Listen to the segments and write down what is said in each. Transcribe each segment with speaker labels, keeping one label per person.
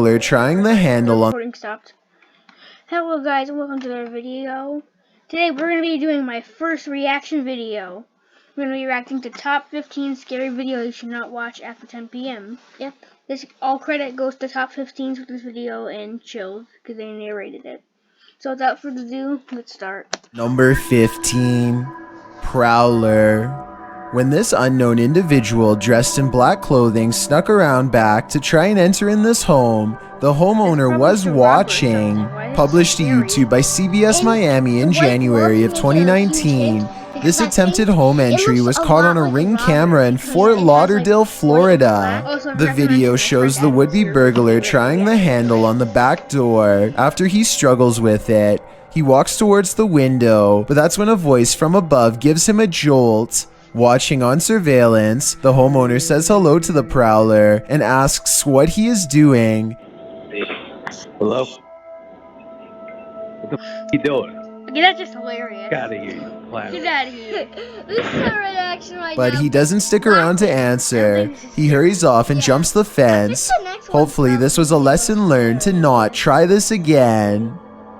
Speaker 1: burglar trying the handle on...
Speaker 2: Recording stopped. Hello guys and welcome to our video. Today we're going to be doing my first reaction video. We're going to be reacting to top 15 scary videos you should not watch after 10 p.m. Yep. This all credit goes to Top 15s with this video and Chills because they narrated it. So without further ado, let's start.
Speaker 1: Number 15. Prowler. When this unknown individual dressed in black clothing snuck around back to try and enter in this home, the homeowner was watching. Published to YouTube by CBS Miami in January of 2019, this attempted home entry was caught on a Ring camera in Fort Lauderdale, Florida. The video shows the would-be burglar trying the handle on the back door. After he struggles with it, he walks towards the window, but that's when a voice from above gives him a jolt. Watching on surveillance, the homeowner says hello to the prowler and asks what he is doing.
Speaker 3: Hello? What the f*** you doing?
Speaker 2: Okay, that's just hilarious.
Speaker 3: Get out of here, you clown.
Speaker 2: Get out of here.
Speaker 4: This is a reaction right
Speaker 1: But
Speaker 4: now.
Speaker 1: he doesn't stick around to answer. He hurries off and jumps the fence. Hopefully this was a lesson learned to not try this again.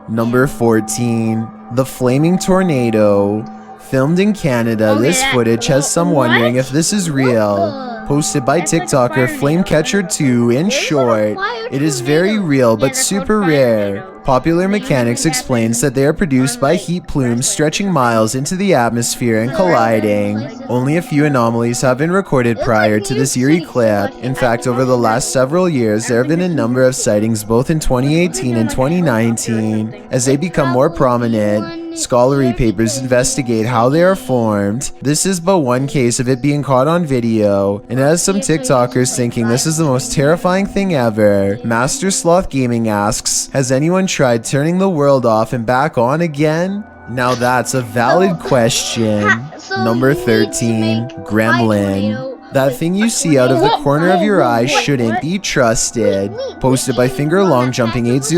Speaker 1: Number 14. The Flaming Tornado. Filmed in Canada, this footage has some wondering if this is real. Posted by TikToker Flamecatcher2 in short. It is very real but super rare. Popular Mechanics explains that they are produced by heat plumes stretching miles into the atmosphere and colliding. Only a few anomalies have been recorded prior to this eerie clip. In fact, over the last several years, there have been a number of sightings both in 2018 and 2019. As they become more prominent, scholarly papers investigate how they are formed. This is but one case of it being caught on video, and has some TikTokers thinking this is the most terrifying thing ever. Master Sloth Gaming asks, has anyone tried turning the world off and back on again? Now that's a valid question. Number 13. Gremlin. That thing you see out of the corner of your eye shouldn't be trusted. Posted by Finger Long Jumping 80.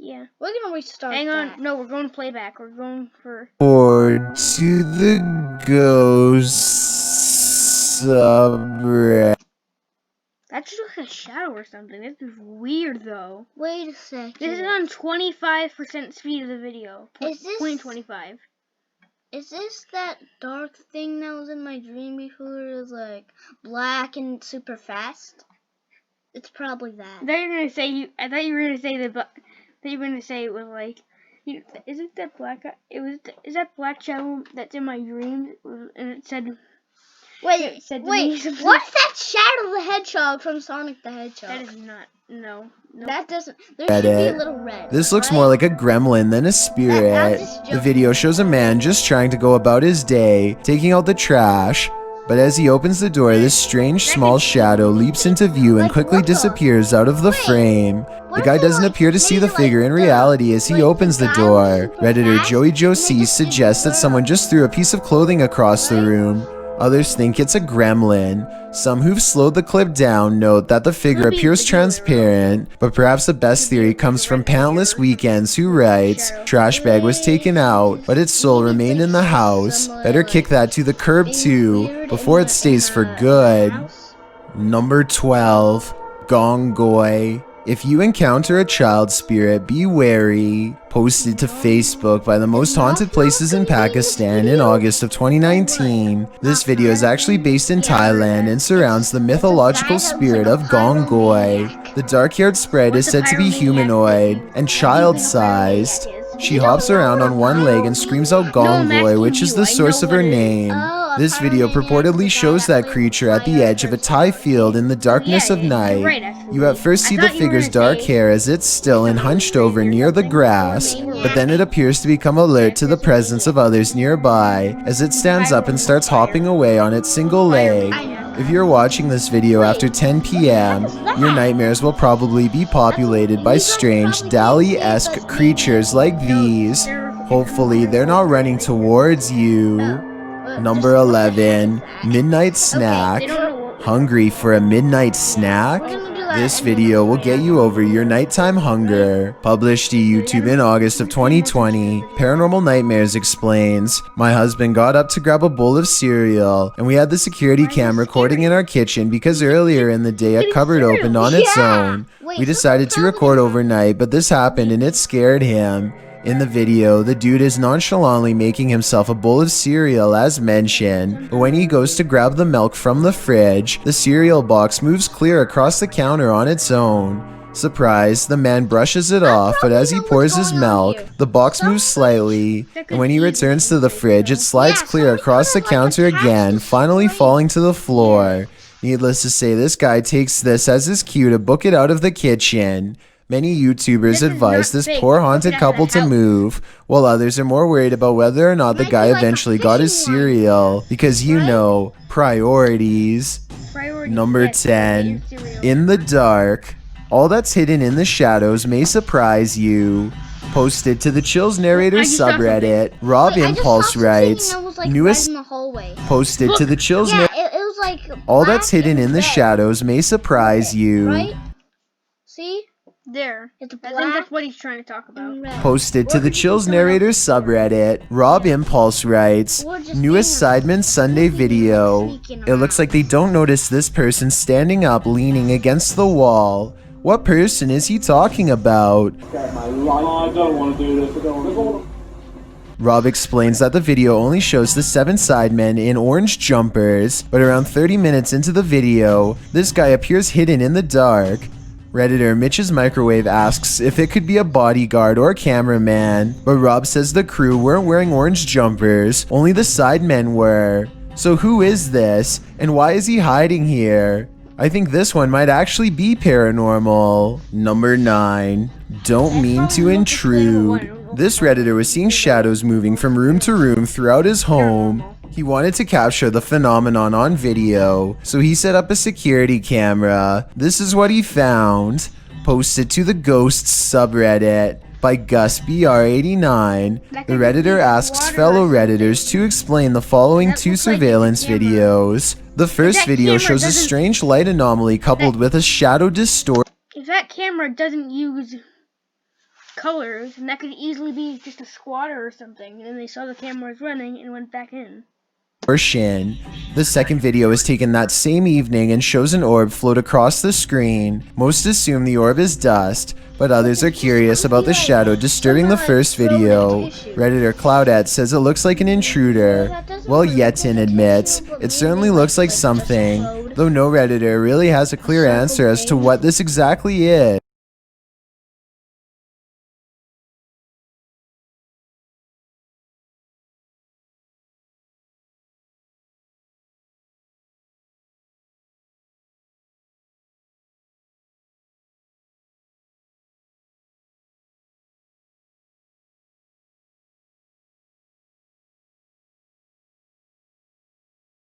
Speaker 2: Yeah.
Speaker 4: We're gonna restart.
Speaker 2: Hang on.
Speaker 4: that.
Speaker 2: No, we're going playback. We're going for...
Speaker 1: Or to the ghost subreddit.
Speaker 2: That just looks like a shadow or something. This is weird though.
Speaker 4: Wait a second.
Speaker 2: This is on 25% speed of the video.
Speaker 4: Is this-
Speaker 2: 0.25.
Speaker 4: Is this that dark thing that was in my dream before? It was like black and super fast. It's probably that.
Speaker 2: I thought you were gonna say I thought you were gonna say the. I thought you were gonna say it was like. Isn't that black? Is that black shadow that's in my dreams? And it said.
Speaker 4: Wait,
Speaker 2: said to
Speaker 4: wait.
Speaker 2: me something-
Speaker 4: What's that Shadow the Hedgehog from Sonic the Hedgehog?
Speaker 2: That is not. No.
Speaker 4: That doesn't. There should be a little red.
Speaker 1: This looks
Speaker 4: right?
Speaker 1: more like a gremlin than a spirit. The video shows a man just trying to go about his day, taking out the trash. But as he opens the door, this strange small shadow leaps into view and quickly disappears out of the frame. The guy doesn't appear to see the figure in reality as he opens the door. Redditor Joey Josie suggests that someone just threw a piece of clothing across the room. Others think it's a gremlin. Some who've slowed the clip down note that the figure appears transparent, but perhaps the best theory comes from Pantless Weekends, who writes, trash bag was taken out, but its soul remained in the house. Better kick that to the curb too, before it stays for good. Number 12. Gongoy. If you encounter a child spirit, be wary. Posted to Facebook by the most haunted places in Pakistan in August of 2019. This video is actually based in Thailand and surrounds the mythological spirit of Gongoy. The dark-haired sprite is said to be humanoid and child-sized. She hops around on one leg and screams out Gongoy, which is the source of her name. This video purportedly shows that creature at the edge of a Thai field in the darkness of night. You at first see the figure's dark hair as it's still and hunched over near the grass, but then it appears to become alert to the presence of others nearby as it stands up and starts hopping away on its single leg. If you're watching this video after 10 p.m., your nightmares will probably be populated by strange Dali-esque creatures like these. Hopefully they're not running towards you. Number 11. Midnight Snack. Hungry for a midnight snack? This video will get you over your nighttime hunger. Published to YouTube in August of 2020, Paranormal Nightmares explains, my husband got up to grab a bowl of cereal, and we had the security cam recording in our kitchen because earlier in the day a cupboard opened on its own. We decided to record overnight, but this happened and it scared him. In the video, the dude is nonchalantly making himself a bowl of cereal as mentioned, but when he goes to grab the milk from the fridge, the cereal box moves clear across the counter on its own. Surprised, the man brushes it off, but as he pours his milk, the box moves slightly, and when he returns to the fridge, it slides clear across the counter again, finally falling to the floor. Needless to say, this guy takes this as his cue to book it out of the kitchen. Many YouTubers advise this poor haunted couple to move, while others are more worried about whether or not the guy eventually got his cereal, because you know, priorities. Number 10. In the dark. All that's hidden in the shadows may surprise you. Posted to the Chills Narrator subreddit, Rob Impulse writes, newest posted to the Chills Narrator. All that's hidden in the shadows may surprise you.
Speaker 4: Right? See?
Speaker 2: There.
Speaker 4: It's
Speaker 2: I
Speaker 4: black.
Speaker 2: think that's what he's trying to talk about.
Speaker 1: Posted to the Chills Narrator subreddit, Rob Impulse writes, newest Sidemen Sunday video. It looks like they don't notice this person standing up leaning against the wall. What person is he talking about?
Speaker 5: I don't want to do this.
Speaker 1: Rob explains that the video only shows the 7 sidemen in orange jumpers, but around 30 minutes into the video, this guy appears hidden in the dark. Redditor Mitch's Microwave asks if it could be a bodyguard or a cameraman, but Rob says the crew weren't wearing orange jumpers, only the sidemen were. So who is this, and why is he hiding here? I think this one might actually be paranormal. Number 9. Don't mean to intrude. This Redditor was seeing shadows moving from room to room throughout his home. He wanted to capture the phenomenon on video, so he set up a security camera. This is what he found. Posted to the Ghosts subreddit by GusBR89. The Redditor asks fellow Redditors to explain the following 2 surveillance videos. The first video shows a strange light anomaly coupled with a shadow distortion.
Speaker 2: If that camera doesn't use colors, then that could easily be just a squatter or something, and then they saw the cameras running and went back in.
Speaker 1: The second video is taken that same evening and shows an orb float across the screen. Most assume the orb is dust, but others are curious about the shadow disturbing the first video. Redditor Cloudette says it looks like an intruder, while Yetin admits it certainly looks like something, though no Redditor really has a clear answer as to what this exactly is.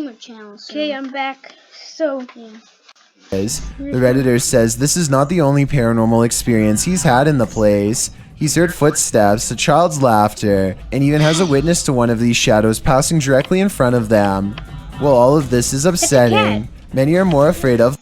Speaker 2: Okay, I'm back. So,
Speaker 1: The Redditor says this is not the only paranormal experience he's had in the place. He's heard footsteps, a child's laughter, and even has a witness to one of these shadows passing directly in front of them. While all of this is upsetting, many are more afraid of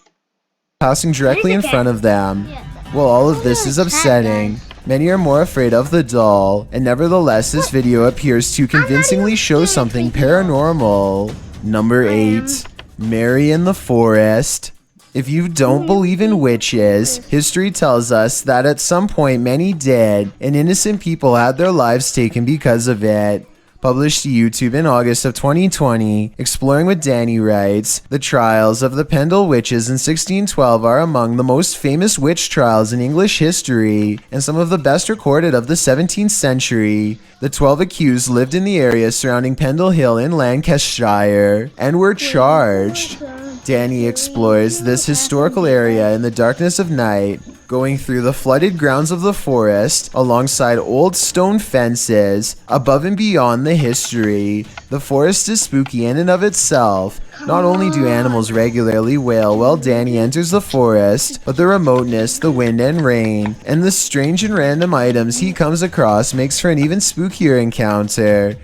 Speaker 1: passing directly in front of them. While all of this is upsetting, many are more afraid of the doll, and nevertheless this video appears to convincingly show something paranormal. Number 8. Mary in the Forest. If you don't believe in witches, history tells us that at some point many did, and innocent people had their lives taken because of it. Published to YouTube in August of 2020, Exploring with Danny writes, the trials of the Pendle witches in 1612 are among the most famous witch trials in English history, and some of the best recorded of the 17th century. The 12 accused lived in the area surrounding Pendle Hill in Lancashire, and were charged. Danny explores this historical area in the darkness of night, going through the flooded grounds of the forest, alongside old stone fences, above and beyond the history. The forest is spooky in and of itself. Not only do animals regularly wail while Danny enters the forest, but the remoteness, the wind and rain, and the strange and random items he comes across makes for an even spookier encounter.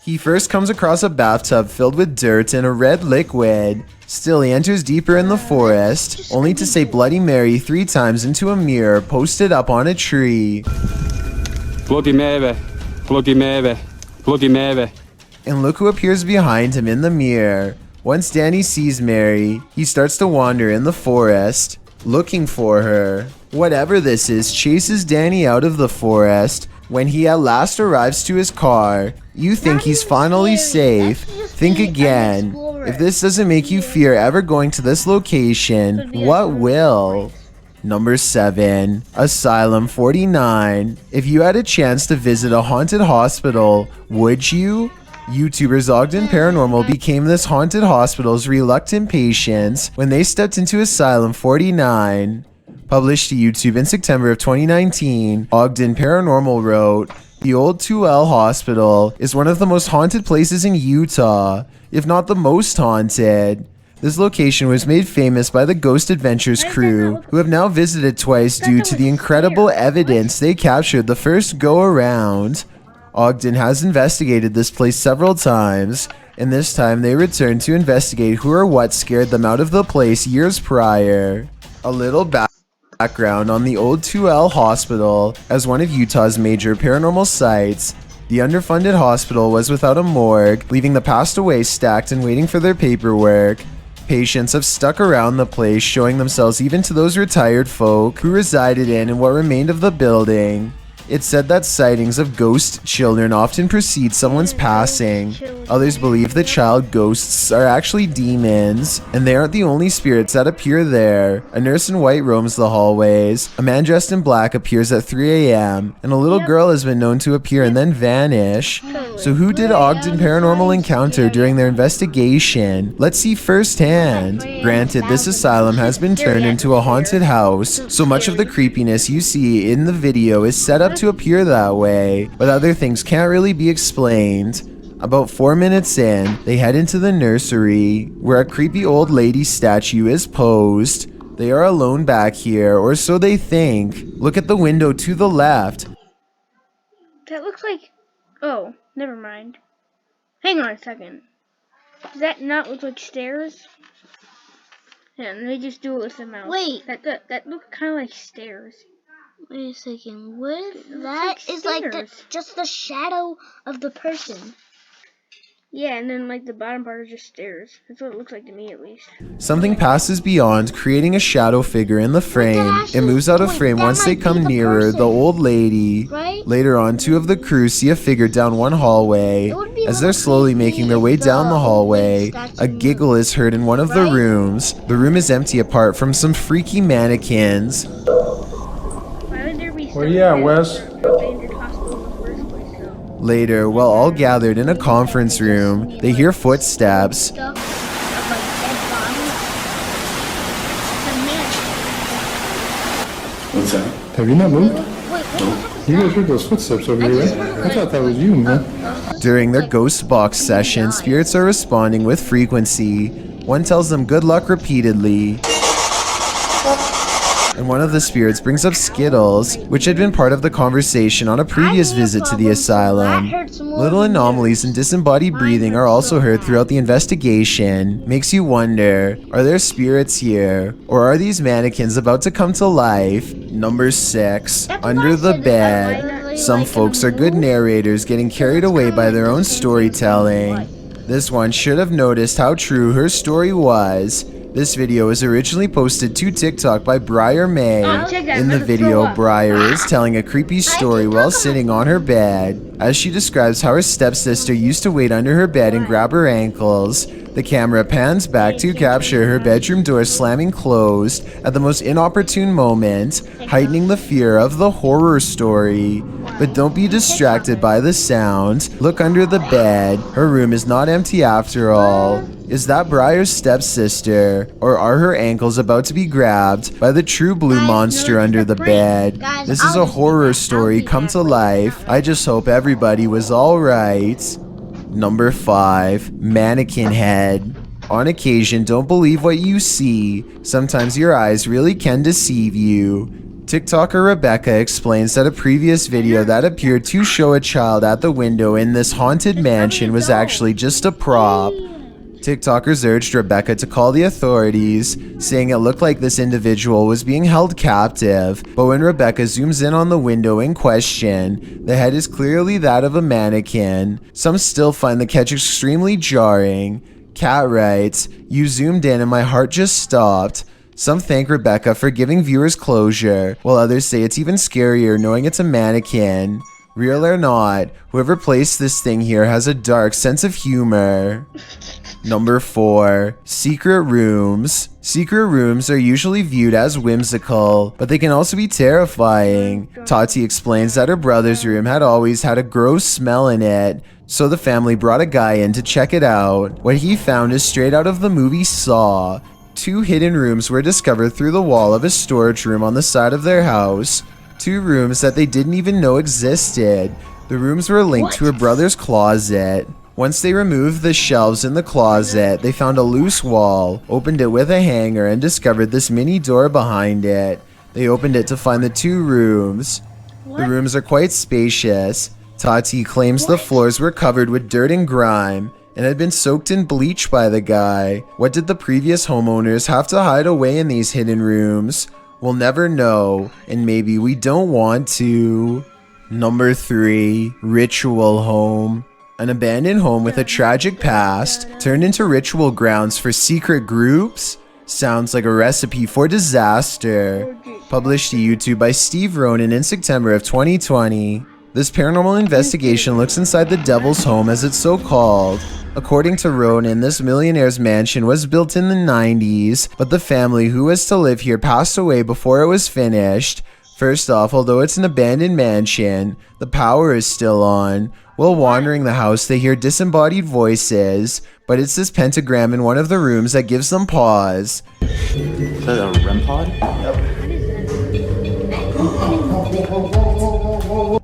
Speaker 1: He first comes across a bathtub filled with dirt and a red liquid. Still, he enters deeper in the forest, only to say Bloody Mary 3 times into a mirror posted up on a tree.
Speaker 6: Bloody Mary, Bloody Mary, Bloody Mary.
Speaker 1: And look who appears behind him in the mirror. Once Danny sees Mary, he starts to wander in the forest, looking for her. Whatever this is chases Danny out of the forest. When he at last arrives to his car, you think he's finally safe. Think again. If this doesn't make you fear ever going to this location, what will? Number 7. Asylum 49. If you had a chance to visit a haunted hospital, would you? YouTubers Ogden Paranormal became this haunted hospital's reluctant patients when they stepped into Asylum 49. Published to YouTube in September of 2019, Ogden Paranormal wrote, "The old 2L Hospital is one of the most haunted places in Utah, if not the most haunted. This location was made famous by the Ghost Adventures crew, who have now visited twice due to the incredible evidence they captured the first go-around. Ogden has investigated this place several times, and this time they returned to investigate who or what scared them out of the place years prior." A little background on the old 2L Hospital. As one of Utah's major paranormal sites, the underfunded hospital was without a morgue, leaving the passed away stacked and waiting for their paperwork. Patients have stuck around the place, showing themselves even to those retired folk who resided in and what remained of the building. It's said that sightings of ghost children often precede someone's passing. Others believe the child ghosts are actually demons, and they aren't the only spirits that appear there. A nurse in white roams the hallways, a man dressed in black appears at 3 a.m., and a little girl has been known to appear and then vanish. So who did Ogden Paranormal encounter during their investigation? Let's see firsthand. Granted, this asylum has been turned into a haunted house, so much of the creepiness you see in the video is set up to appear that way, but other things can't really be explained. About 4 minutes in, they head into the nursery, where a creepy old lady statue is posed. They are alone back here, or so they think. Look at the window to the left.
Speaker 2: That looks like... Oh, never mind. Hang on a second. Does that not look like stairs? Yeah, let me just do it with the mouse.
Speaker 4: Wait.
Speaker 2: That looks kind of like stairs.
Speaker 4: Wait a second. What?
Speaker 2: It
Speaker 4: That
Speaker 2: looks like
Speaker 4: is like
Speaker 2: stairs.
Speaker 4: just the shadow of the person.
Speaker 2: Yeah, and then like the bottom part is just stairs. That's what it looks like to me, at least.
Speaker 1: Something passes beyond, creating a shadow figure in the frame. It moves out of frame once they come nearer the old lady.
Speaker 4: Right?
Speaker 1: Later on, 2 of the crew see a figure down one hallway. As they're slowly making their way down the hallway, a giggle is heard in one of the rooms. The room is empty apart from some freaky mannequins.
Speaker 2: Why would there be
Speaker 5: Where you at, Wes?
Speaker 2: abandoned hospital in the first place, though?
Speaker 1: Later, while all gathered in a conference room, they hear footsteps.
Speaker 4: Stuff of like dead bodies. The man.
Speaker 5: What's that? Have you not moved?
Speaker 4: Wait, what happened?
Speaker 5: You guys heard those footsteps over here, right? I thought that was you, man.
Speaker 1: During their ghost box session, spirits are responding with frequency. One tells them good luck repeatedly, and one of the spirits brings up Skittles, which had been part of the conversation on a previous visit to the asylum. Little anomalies and disembodied breathing are also heard throughout the investigation. Makes you wonder, are there spirits here? Or are these mannequins about to come to life? Number 6, under the bed. Some folks are good narrators, getting carried away by their own storytelling. This one should have noticed how true her story was. This video was originally posted to TikTok by Briar May. In the video, Briar is telling a creepy story while sitting on her bed. As she describes how her stepsister used to wait under her bed and grab her ankles, the camera pans back to capture her bedroom door slamming closed at the most inopportune moment, heightening the fear of the horror story. But don't be distracted by the sound. Look under the bed. Her room is not empty after all. Is that Briar's stepsister, or are her ankles about to be grabbed by the true blue monster under the bed? This is a horror story come to life. I just hope everybody was alright. Number 5, mannequin head. On occasion, don't believe what you see. Sometimes your eyes really can deceive you. TikToker Rebecca explains that a previous video that appeared to show a child at the window in this haunted mansion was actually just a prop. TikTokers urged Rebecca to call the authorities, saying it looked like this individual was being held captive, but when Rebecca zooms in on the window in question, the head is clearly that of a mannequin. Some still find the catch extremely jarring. Kat writes, "You zoomed in and my heart just stopped." Some thank Rebecca for giving viewers closure, while others say it's even scarier knowing it's a mannequin. Real or not, whoever placed this thing here has a dark sense of humor. Number 4. Secret rooms. Secret rooms are usually viewed as whimsical, but they can also be terrifying. Tati explains that her brother's room had always had a gross smell in it, so the family brought a guy in to check it out. What he found is straight out of the movie Saw. 2 hidden rooms were discovered through the wall of a storage room on the side of their house. 2 rooms that they didn't even know existed. The rooms were linked to her brother's closet. Once they removed the shelves in the closet, they found a loose wall, opened it with a hanger, and discovered this mini door behind it. They opened it to find the 2 rooms. The rooms are quite spacious. Tati claims the floors were covered with dirt and grime, and had been soaked in bleach by the guy. What did the previous homeowners have to hide away in these hidden rooms? We'll never know, and maybe we don't want to. Number 3. Ritual home. An abandoned home with a tragic past turned into ritual grounds for secret groups? Sounds like a recipe for disaster. Published to YouTube by Steve Ronan in September of 2020. This paranormal investigation looks inside the devil's home, as it's so called. According to Ronan, this millionaire's mansion was built in the 90s, but the family who was to live here passed away before it was finished. First off, although it's an abandoned mansion, the power is still on. While wandering the house, they hear disembodied voices, but it's this pentagram in one of the rooms that gives them pause.
Speaker 7: Is that a REM pod?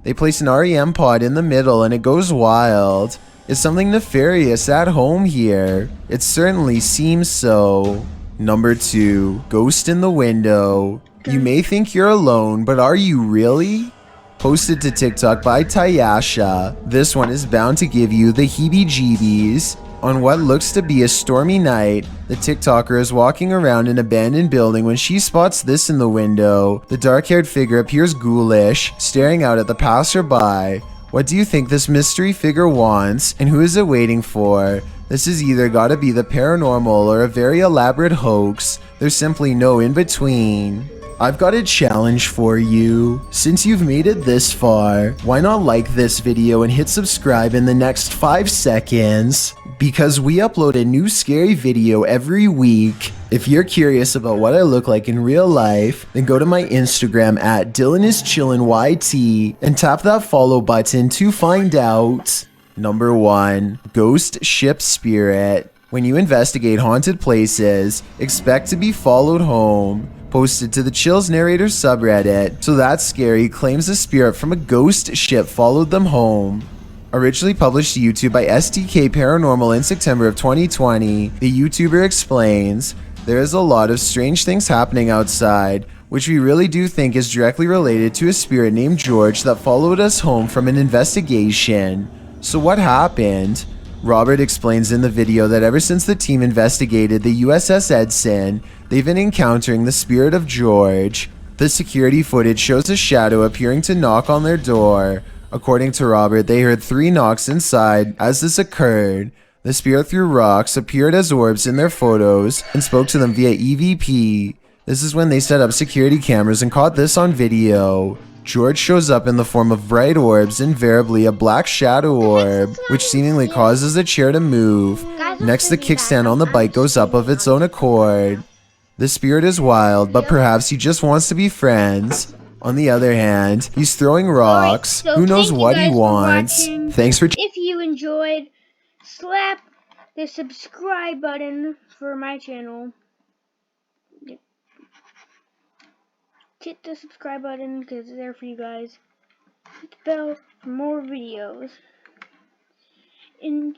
Speaker 1: They place an REM pod in the middle and it goes wild. Is something nefarious at home here? It certainly seems so. Number 2. Ghost in the window. You may think you're alone, but are you really? Posted to TikTok by Tayasha. This one is bound to give you the heebie-jeebies. On what looks to be a stormy night, the TikToker is walking around an abandoned building when she spots this in the window. The dark-haired figure appears ghoulish, staring out at the passerby. What do you think this mystery figure wants, and who is it waiting for? This has either gotta be the paranormal or a very elaborate hoax. There's simply no in-between. I've got a challenge for you. Since you've made it this far, why not like this video and hit subscribe in the next 5 seconds? Because we upload a new scary video every week. If you're curious about what I look like in real life, then go to my Instagram at DylanIsChillinYT and tap that follow button to find out. Number 1. Ghost Ship Spirit. When you investigate haunted places, expect to be followed home. Posted to the Chills Narrator subreddit, So That's Scary claims a spirit from a ghost ship followed them home. Originally published to YouTube by STK Paranormal in September of 2020, the YouTuber explains, there is a lot of strange things happening outside, which we really do think is directly related to a spirit named George that followed us home from an investigation. So what happened? Robert explains in the video that ever since the team investigated the USS Edson, they've been encountering the spirit of George. The security footage shows a shadow appearing to knock on their door. According to Robert, they heard 3 knocks inside as this occurred. The spirit threw rocks, appeared as orbs in their photos, and spoke to them via EVP. This is when they set up security cameras and caught this on video. George shows up in the form of bright orbs, invariably a black shadow orb, which seemingly causes a chair to move. Next, the kickstand on the bike goes up of its own accord. The spirit is wild, but perhaps he just wants to be friends. On the other hand, he's throwing rocks. Who knows what he wants? Thanks for
Speaker 2: If you enjoyed, slap the subscribe button for my channel. Hit the subscribe button because it's there for you guys. Hit the bell for more videos. And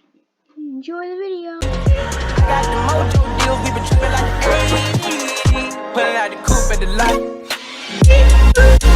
Speaker 2: enjoy the video.
Speaker 8: Got the mojo deals, we been tripping like the 80s. Pulling out the coupe at the light. Bye.